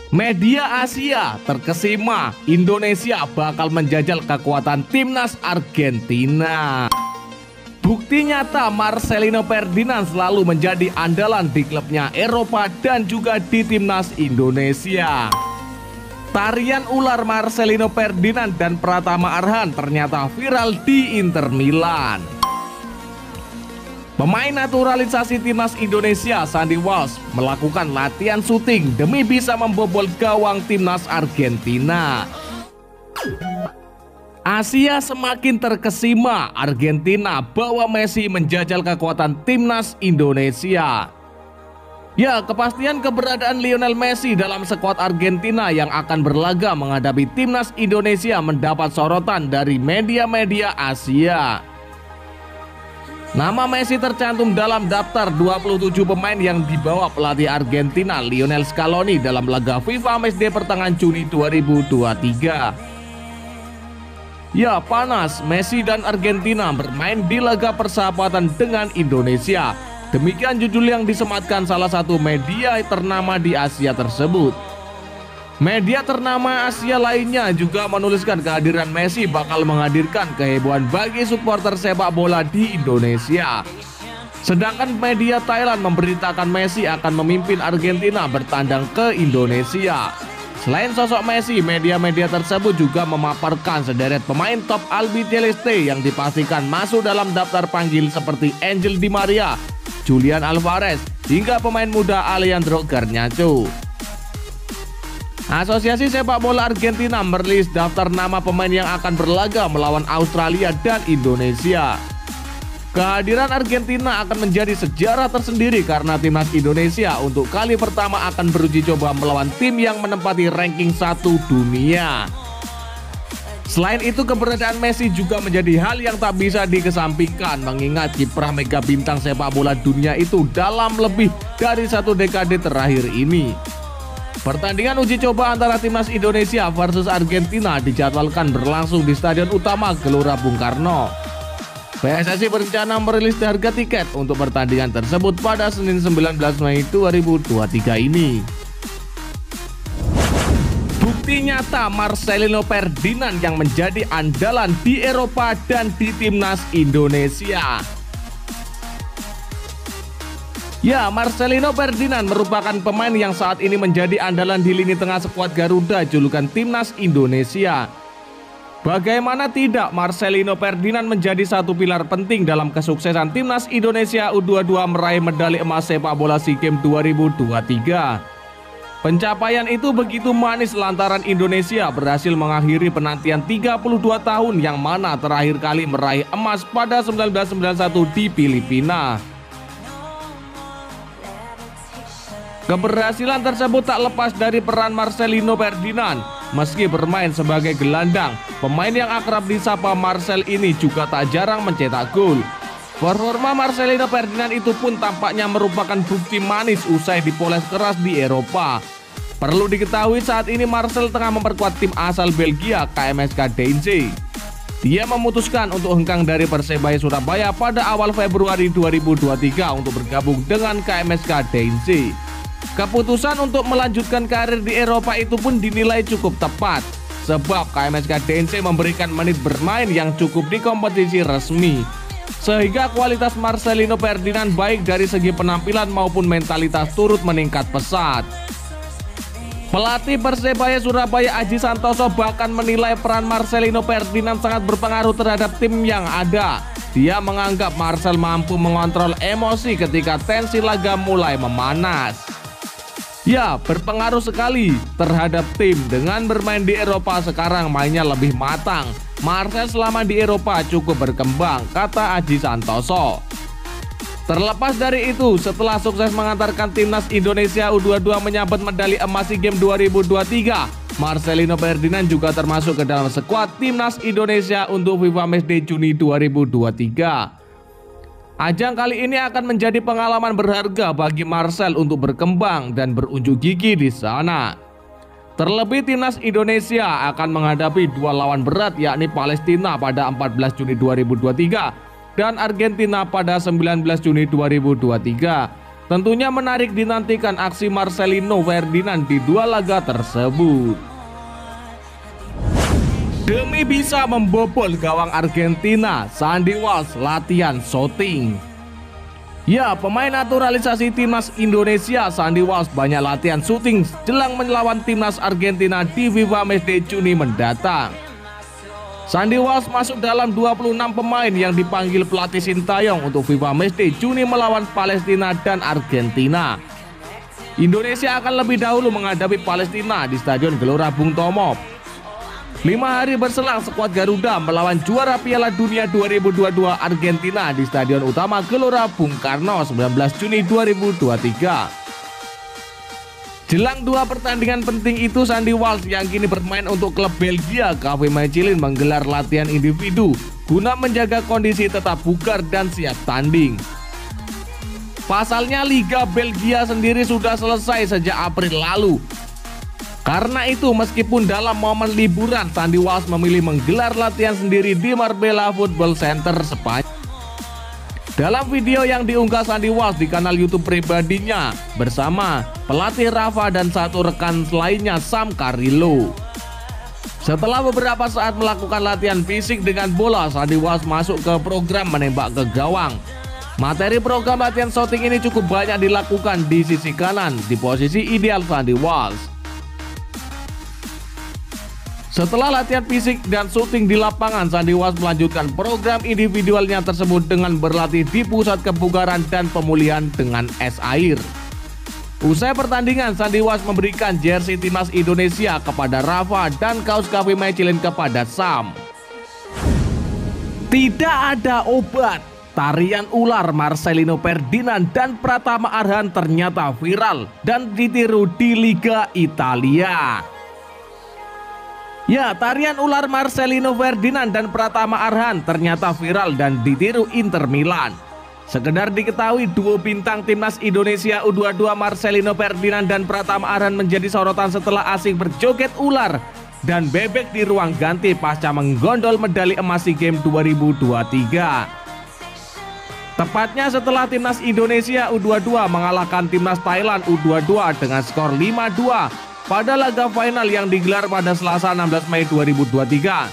Media Asia terkesima Indonesia bakal menjajal kekuatan timnas Argentina. Bukti nyata Marcelino Ferdinand selalu menjadi andalan di klubnya Eropa dan juga di timnas Indonesia. Tarian ular Marcelino Ferdinand dan Pratama Arhan ternyata viral di Inter Milan. Pemain naturalisasi timnas Indonesia Sandy Walsh melakukan latihan syuting demi bisa membobol gawang timnas Argentina. Asia semakin terkesima, Argentina bawa Messi menjajal kekuatan timnas Indonesia. Ya, kepastian keberadaan Lionel Messi dalam skuad Argentina yang akan berlaga menghadapi timnas Indonesia mendapat sorotan dari media-media Asia. Nama Messi tercantum dalam daftar 27 pemain yang dibawa pelatih Argentina Lionel Scaloni dalam laga FIFA Matchday pertengahan Juni 2023. Ya, panas, Messi dan Argentina bermain di laga persahabatan dengan Indonesia. Demikian judul yang disematkan salah satu media ternama di Asia tersebut. Media ternama Asia lainnya juga menuliskan kehadiran Messi bakal menghadirkan kehebohan bagi supporter sepak bola di Indonesia. Sedangkan media Thailand memberitakan Messi akan memimpin Argentina bertandang ke Indonesia. Selain sosok Messi, media-media tersebut juga memaparkan sederet pemain top Albi Celeste yang dipastikan masuk dalam daftar panggil seperti Angel Di Maria, Julian Alvarez, hingga pemain muda Alejandro Garnacho. Asosiasi Sepak Bola Argentina merilis daftar nama pemain yang akan berlaga melawan Australia dan Indonesia. Kehadiran Argentina akan menjadi sejarah tersendiri karena timnas Indonesia untuk kali pertama akan beruji coba melawan tim yang menempati ranking 1 dunia. Selain itu, keberadaan Messi juga menjadi hal yang tak bisa dikesampingkan mengingat kiprah mega bintang sepak bola dunia itu dalam lebih dari 1 dekade terakhir ini. Pertandingan uji coba antara timnas Indonesia versus Argentina dijadwalkan berlangsung di Stadion Utama Gelora Bung Karno. PSSI berencana merilis harga tiket untuk pertandingan tersebut pada Senin 19 Mei 2023 ini. Bukti nyata Marcelino Ferdinand yang menjadi andalan di Eropa dan di timnas Indonesia. Ya, Marcelino Ferdinand merupakan pemain yang saat ini menjadi andalan di lini tengah skuad Garuda julukan timnas Indonesia. Bagaimana tidak, Marcelino Ferdinand menjadi satu pilar penting dalam kesuksesan timnas Indonesia U22 meraih medali emas sepak bola SEA Games 2023. Pencapaian itu begitu manis lantaran Indonesia berhasil mengakhiri penantian 32 tahun yang mana terakhir kali meraih emas pada 1991 di Filipina. Keberhasilan tersebut tak lepas dari peran Marcelino Ferdinand. Meski bermain sebagai gelandang, pemain yang akrab disapa Marcel ini juga tak jarang mencetak gol. Performa Marcelino Ferdinand itu pun tampaknya merupakan bukti manis usai dipoles keras di Eropa. Perlu diketahui saat ini Marcel tengah memperkuat tim asal Belgia KMSK Deinze. Dia memutuskan untuk hengkang dari Persebaya Surabaya pada awal Februari 2023 untuk bergabung dengan KMSK Deinze. Keputusan untuk melanjutkan karir di Eropa itu pun dinilai cukup tepat, sebab KMSK Deinze memberikan menit bermain yang cukup di kompetisi resmi. Sehingga kualitas Marcelino Ferdinand baik dari segi penampilan maupun mentalitas turut meningkat pesat. Pelatih Persebaya Surabaya Aji Santoso bahkan menilai peran Marcelino Ferdinand sangat berpengaruh terhadap tim yang ada. Dia menganggap Marcel mampu mengontrol emosi ketika tensi laga mulai memanas. Ya, berpengaruh sekali terhadap tim. Dengan bermain di Eropa sekarang mainnya lebih matang. Marcel selama di Eropa cukup berkembang, kata Aji Santoso. Terlepas dari itu, setelah sukses mengantarkan timnas Indonesia U22 menyabet medali emas SEA Games 2023, Marcelino Ferdinand juga termasuk ke dalam skuad timnas Indonesia untuk FIFA Matchday Juni 2023. Ajang kali ini akan menjadi pengalaman berharga bagi Marcel untuk berkembang dan berunjuk gigi di sana. Terlebih timnas Indonesia akan menghadapi dua lawan berat yakni Palestina pada 14 Juni 2023 dan Argentina pada 19 Juni 2023. Tentunya menarik dinantikan aksi Marcelino Ferdinand di dua laga tersebut. Demi bisa membobol gawang Argentina, Sandy Walsh latihan shooting. Ya, pemain naturalisasi timnas Indonesia Sandy Walsh banyak latihan shooting jelang melawan timnas Argentina di FIFA Matchday Juni mendatang. Sandy Walsh masuk dalam 26 pemain yang dipanggil pelatih Sintayong untuk FIFA Matchday Juni melawan Palestina dan Argentina. Indonesia akan lebih dahulu menghadapi Palestina di Stadion Gelora Bung Tomo. 5 hari berselang skuad Garuda melawan juara Piala Dunia 2022 Argentina di Stadion Utama Gelora Bung Karno 19 Juni 2023. Jelang dua pertandingan penting itu, Sandy Walsh yang kini bermain untuk klub Belgia KV Mechelen menggelar latihan individu guna menjaga kondisi tetap bugar dan siap tanding. Pasalnya Liga Belgia sendiri sudah selesai sejak April lalu. Karena itu meskipun dalam momen liburan, Sandy Walsh memilih menggelar latihan sendiri di Marbella Football Center Spanyol. Dalam video yang diunggah Sandy Walsh di kanal YouTube pribadinya bersama pelatih Rafa dan satu rekan lainnya Sam Carrillo. Setelah beberapa saat melakukan latihan fisik dengan bola, Sandy Walsh masuk ke program menembak ke gawang. Materi program latihan shooting ini cukup banyak dilakukan di sisi kanan di posisi ideal Sandy Walsh. Setelah latihan fisik dan syuting di lapangan, Sandy Walsh melanjutkan program individualnya tersebut dengan berlatih di pusat kebugaran dan pemulihan dengan es air. Usai pertandingan, Sandy Walsh memberikan jersey timnas Indonesia kepada Rafa dan kaos KV Mechelen kepada Sam. Tidak ada obat. Tarian ular Marcelino Ferdinand dan Pratama Arhan ternyata viral dan ditiru di Liga Italia. Ya, tarian ular Marcelino Ferdinand dan Pratama Arhan ternyata viral dan ditiru Inter Milan. Sekedar diketahui, duo bintang timnas Indonesia U22 Marcelino Ferdinand dan Pratama Arhan menjadi sorotan setelah asik berjoget ular dan bebek di ruang ganti pasca menggondol medali emas SEA Games 2023. Tepatnya setelah timnas Indonesia U22 mengalahkan timnas Thailand U22 dengan skor 5-2 pada laga final yang digelar pada Selasa 16 Mei 2023.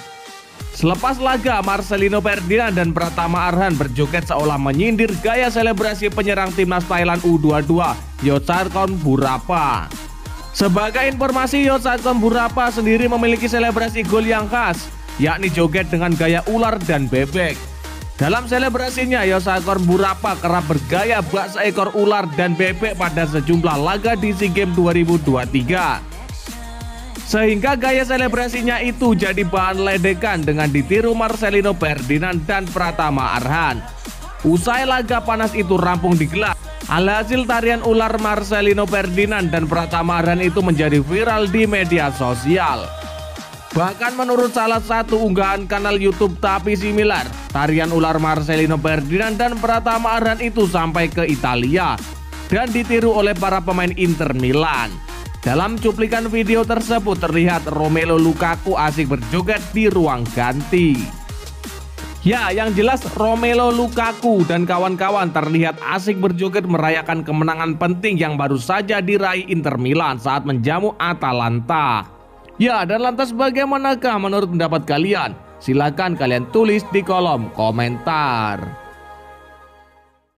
Selepas laga, Marcelino Ferdinand dan Pratama Arhan berjoget seolah menyindir gaya selebrasi penyerang timnas Thailand U22 Yotsakorn Burapha. Sebagai informasi, Yotsakorn Burapha sendiri memiliki selebrasi gol yang khas, yakni joget dengan gaya ular dan bebek. Dalam selebrasinya, Yotsakorn Burapha kerap bergaya bak seekor ular dan bebek pada sejumlah laga di SEA Games 2023. Sehingga gaya selebrasinya itu jadi bahan ledekan dengan ditiru Marcelino Ferdinand dan Pratama Arhan. Usai laga panas itu rampung digelar, alhasil tarian ular Marcelino Ferdinand dan Pratama Arhan itu menjadi viral di media sosial. Bahkan menurut salah satu unggahan kanal YouTube Tapi Similar, tarian ular Marcelino Ferdinand dan Pratama Arhan itu sampai ke Italia dan ditiru oleh para pemain Inter Milan. Dalam cuplikan video tersebut terlihat Romelu Lukaku asik berjoget di ruang ganti. Ya, yang jelas Romelu Lukaku dan kawan-kawan terlihat asik berjoget merayakan kemenangan penting yang baru saja diraih Inter Milan saat menjamu Atalanta. Ya, dan lantas bagaimanakah menurut pendapat kalian? Silahkan kalian tulis di kolom komentar.